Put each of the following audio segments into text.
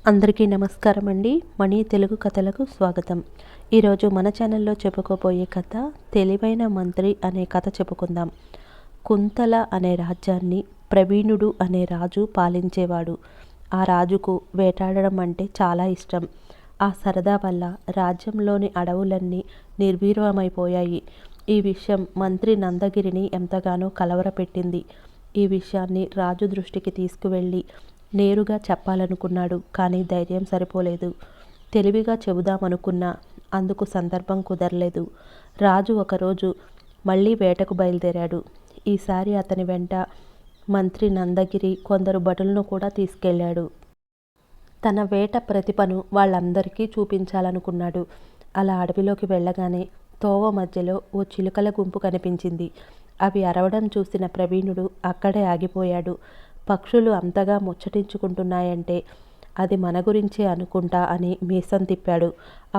అందరికీ నమస్కారం అండి. మణి తెలుగు కథలకు స్వాగతం. ఈరోజు మన ఛానల్లో చెప్పుకోబోయే కథ తెలివైన మంత్రి అనే కథ చెప్పుకుందాం. కుంతల అనే రాజ్యాన్ని ప్రవీణుడు అనే రాజు పాలించేవాడు. ఆ రాజుకు వేటాడడం అంటే చాలా ఇష్టం. ఆ సరదా వల్ల రాజ్యంలోని అడవులన్నీ నిర్వీర్యమైపోయాయి. ఈ విషయం మంత్రి నందగిరిని ఎంతగానో కలవరపెట్టింది. ఈ విషయాన్ని రాజు దృష్టికి తీసుకువెళ్ళి నేరుగా చెప్పాలనుకున్నాడు. కానీ ధైర్యం సరిపోలేదు. తెలివిగా చెబుదామనుకున్నా అందుకు సందర్భం కుదరలేదు. రాజు ఒకరోజు మళ్ళీ వేటకు బయలుదేరాడు. ఈసారి అతని వెంట మంత్రి నందగిరి కొందరు భటులను కూడా తీసుకెళ్ళాడు. తన వేట ప్రతిభను వాళ్ళందరికీ చూపించాలనుకున్నాడు. అలా అడవిలోకి వెళ్ళగానే తోవ మధ్యలో ఓ చిలుకల గుంపు కనిపించింది. అవి అరవడం చూసిన ప్రవీణుడు అక్కడే ఆగిపోయాడు. పక్షులు అంతగా ముచ్చటించుకుంటున్నాయంటే అది మన గురించే అనుకుంటా అని మీసం తిప్పాడు.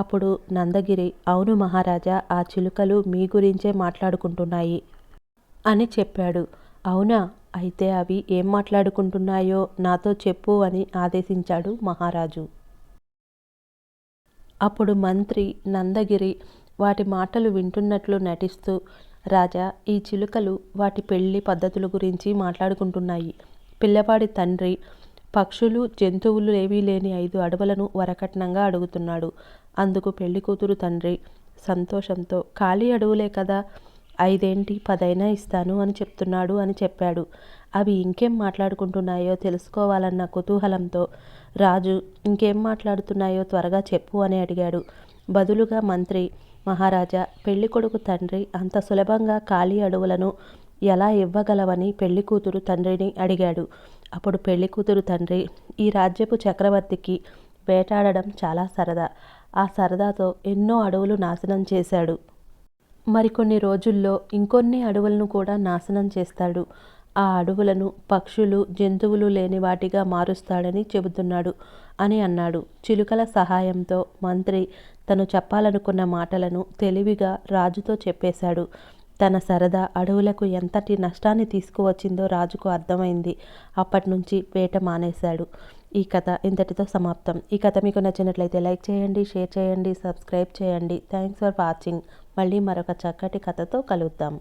అప్పుడు నందగిరి, అవును మహారాజా, ఆ చిలుకలు మీ గురించే మాట్లాడుకుంటున్నాయి అని చెప్పాడు. అవునా, అయితే అవి ఏం మాట్లాడుకుంటున్నాయో నాతో చెప్పు అని ఆదేశించాడు మహారాజు. అప్పుడు మంత్రి నందగిరి వాటి మాటలు వింటున్నట్లు నటిస్తూ, రాజా, ఈ చిలుకలు వాటి పెళ్లి పద్ధతుల గురించి మాట్లాడుకుంటున్నాయి. పిల్లవాడి తండ్రి పక్షులు జంతువులు ఏవీ లేని 5 అడవులను వరకట్నంగా అడుగుతున్నాడు. అందుకు పెళ్లి కూతురు తండ్రి సంతోషంతో, ఖాళీ అడవులే కదా, 5 10 ఇస్తాను అని చెప్తున్నాడు అని చెప్పాడు. అవి ఇంకేం మాట్లాడుకుంటున్నాయో తెలుసుకోవాలన్న కుతూహలంతో రాజు ఇంకేం మాట్లాడుతున్నాయో త్వరగా చెప్పు అని అడిగాడు. బదులుగా మంత్రి, మహారాజా, పెళ్లి కొడుకు తండ్రి అంత సులభంగా ఖాళీ అడవులను ఎలా ఇవ్వగలవని పెళ్లి కూతురు తండ్రిని అడిగాడు. అప్పుడు పెళ్లి కూతురు తండ్రి, ఈ రాజ్యపు చక్రవర్తికి వేటాడడం చాలా సరదా. ఆ సరదాతో ఎన్నో అడవులు నాశనం చేశాడు. మరికొన్ని రోజుల్లో ఇంకొన్ని అడవులను కూడా నాశనం చేస్తాడు. ఆ అడవులను పక్షులు జంతువులు లేని వాటిగా మారుస్తాడని చెబుతున్నాడు అని అన్నాడు. చిలుకల సహాయంతో మంత్రి తను చెప్పాలనుకున్న మాటలను తెలివిగా రాజుతో చెప్పేశాడు. తన సరదా అడవులకు ఎంతటి నష్టాన్ని తీసుకువచ్చిందో రాజుకు అర్థమైంది. అప్పటి నుంచి వేట మానేశాడు. ఈ కథ ఇంతటితో సమాప్తం. ఈ కథ మీకు నచ్చినట్లయితే లైక్ చేయండి, షేర్ చేయండి, సబ్స్క్రైబ్ చేయండి. Thanks for watching. మళ్ళీ మరొక చక్కటి కథతో కలుద్దాం.